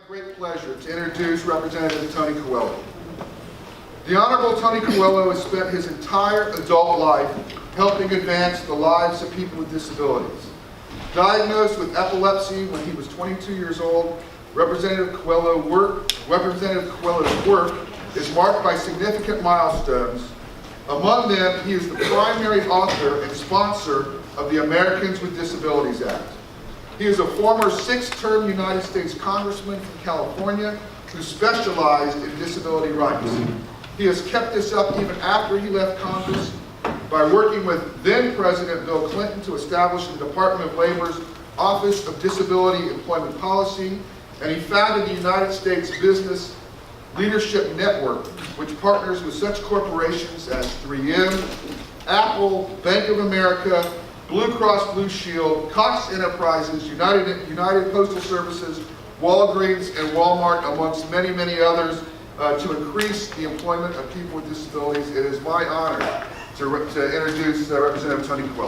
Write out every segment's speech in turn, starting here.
Great pleasure to introduce Representative Tony Coelho. The Honorable Tony Coelho has spent his entire adult life helping advance the lives of people with disabilities. Diagnosed with epilepsy when he was 22 years old, Representative Coelho's work is marked by significant milestones. Among them, he is the primary author and sponsor of the Americans with Disabilities Act. He is a former 6-term United States Congressman from California who specialized in disability rights. He has kept this up even after he left Congress by working with then-President Bill Clinton to establish the Department of Labor's Office of Disability Employment Policy, and he founded the United States Business Leadership Network, which partners with such corporations as 3M, Apple, Bank of America, Blue Cross Blue Shield, Cox Enterprises, United Postal Services, Walgreens, and Walmart, amongst many, many others, to increase the employment of people with disabilities. It is my honor to introduce Representative Tony Coelho.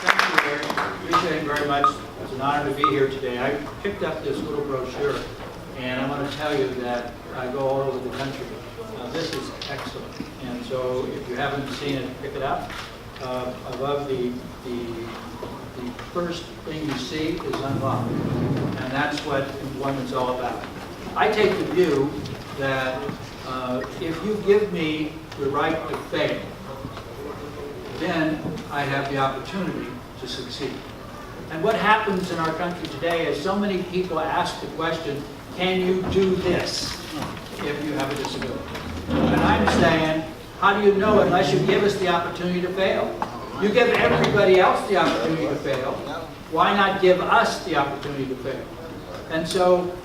Thank you, Eric. Appreciate it very much. It's an honor to be here today. I picked up this little brochure, and I want to tell you that I go all over the country. This is excellent, and so if you haven't seen it, pick it up. Above the first thing you see is unlocked, and that's what employment's all about. I take the view that if you give me the right to fail, then I have the opportunity to succeed. And what happens in our country today is so many people ask the question, can you do this if you have a disability? And I'm saying, how do you know unless you give us the opportunity to fail? You give everybody else the opportunity to fail. Why not give us the opportunity to fail? And so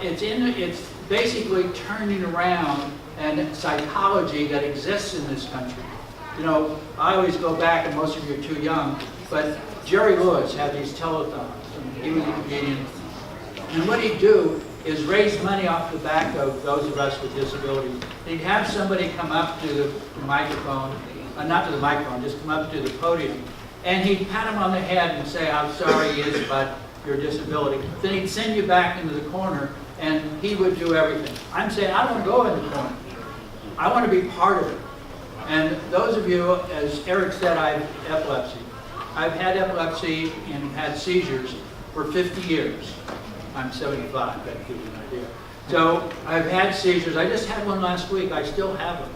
it's basically turning around and psychology that exists in this country. You know, I always go back, and most of you are too young, but Jerry Lewis had these telethons, and he was a comedian. And what he'd do is raise money off the back of those of us with disabilities. He'd have somebody come up to the microphone, not to the microphone, just come up to the podium, and he'd pat him on the head and say how sorry he is about your disability. Then he'd send you back into the corner, and he would do everything. I'm saying, I don't want to go in the corner. I want to be part of it. And those of you, as Eric said, I have epilepsy. I've had epilepsy and had seizures for 50 years. I'm 75, that gives you an idea. So I've had seizures. I just had one last week. I still have them.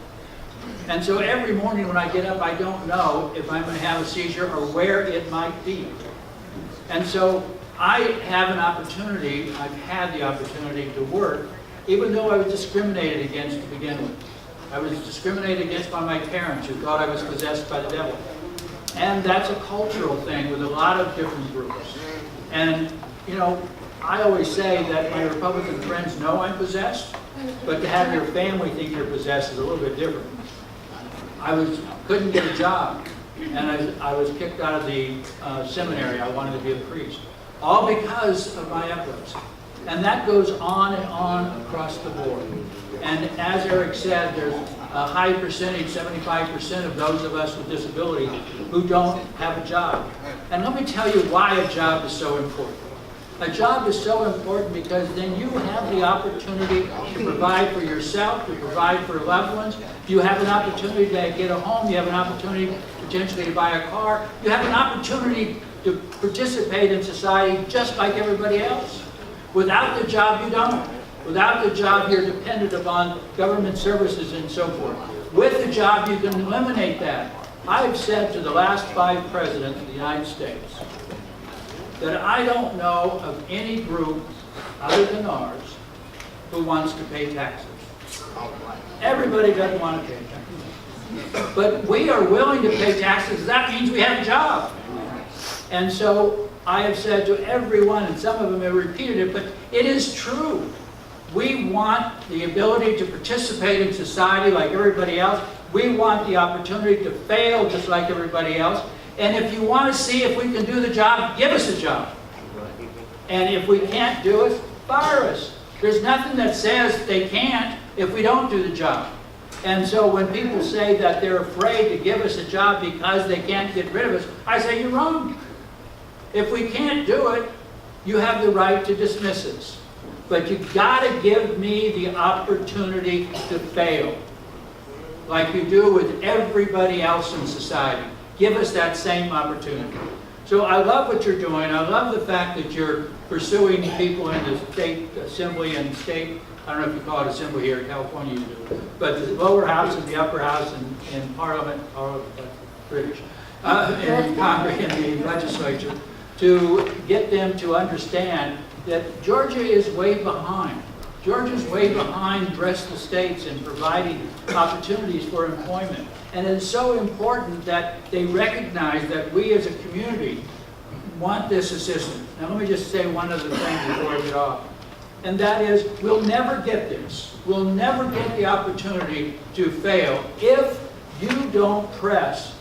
And so every morning when I get up, I don't know if I'm going to have a seizure or where it might be. And so I have an opportunity, I've had the opportunity to work, even though I was discriminated against to begin with. I was discriminated against by my parents who thought I was possessed by the devil. And that's a cultural thing with a lot of different groups. And, you know, I always say that my Republican friends know I'm possessed, but to have your family think you're possessed is a little bit different. Couldn't get a job, and I was kicked out of the seminary. I wanted to be a priest, all because of my epilepsy. And that goes on and on across the board. And as Eric said, there's a high percentage, 75% of those of us with disabilities who don't have a job. And let me tell you why a job is so important. A job is so important because then you have the opportunity to provide for yourself, to provide for loved ones. You have an opportunity to get a home. You have an opportunity potentially to buy a car. You have an opportunity to participate in society just like everybody else. Without the job, you don't. Without the job, you're dependent upon government services and so forth. With the job, you can eliminate that. I've said to the last 5 presidents of the United States that I don't know of any group other than ours who wants to pay taxes. Everybody doesn't want to pay taxes. But we are willing to pay taxes. That means we have a job. And so I have said to everyone, and some of them have repeated it, but it is true. We want the ability to participate in society like everybody else. We want the opportunity to fail just like everybody else. And if you want to see if we can do the job, give us a job. And if we can't do it, fire us. There's nothing that says they can't if we don't do the job. And so when people say that they're afraid to give us a job because they can't get rid of us, I say you're wrong. If we can't do it, you have the right to dismiss us. But you've got to give me the opportunity to fail, like you do with everybody else in society. Give us that same opportunity. So I love what you're doing. I love the fact that you're pursuing people in the state assembly and state, I don't know if you call it assembly here in California, you do, but the lower house and the upper house and parliament, British, in Congress, in the legislature, to get them to understand that Georgia is way behind. Georgia's way behind the rest of the states in providing opportunities for employment. And it's so important that they recognize that we as a community want this assistance. Now let me just say one other thing before I get off. And that is, we'll never get this. We'll never get the opportunity to fail if you don't press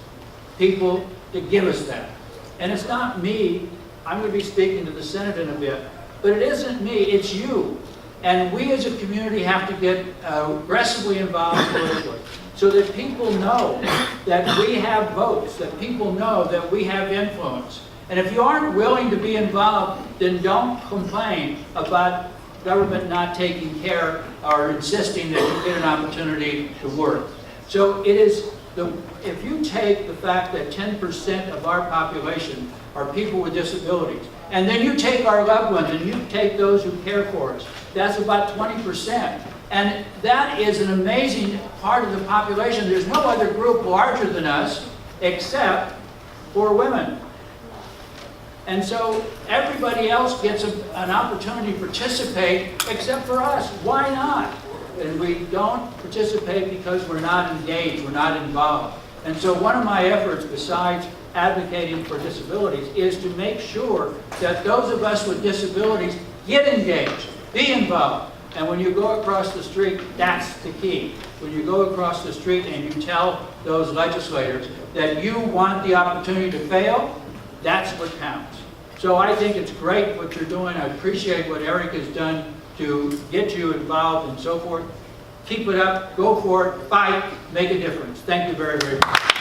people to give us that. And it's not me. I'm going to be speaking to the Senate in a bit. But it isn't me, it's you. And we as a community have to get aggressively involved politically so that people know that we have votes, that people know that we have influence. And if you aren't willing to be involved, then don't complain about government not taking care or insisting that you get an opportunity to work. So it is, if you take the fact that 10% of our population are people with disabilities, and then you take our loved ones and you take those who care for us, that's about 20%. And that is an amazing part of the population. There's no other group larger than us except for women. And so everybody else gets an opportunity to participate except for us. Why not? And we don't participate because we're not engaged, we're not involved. And so one of my efforts, besides advocating for disabilities, is to make sure that those of us with disabilities get engaged, be involved. And when you go across the street, that's the key. When you go across the street and you tell those legislators that you want the opportunity to fail, that's what counts. So I think it's great what you're doing. I appreciate what Eric has done to get you involved and so forth. Keep it up, go for it, fight, make a difference. Thank you very, very much.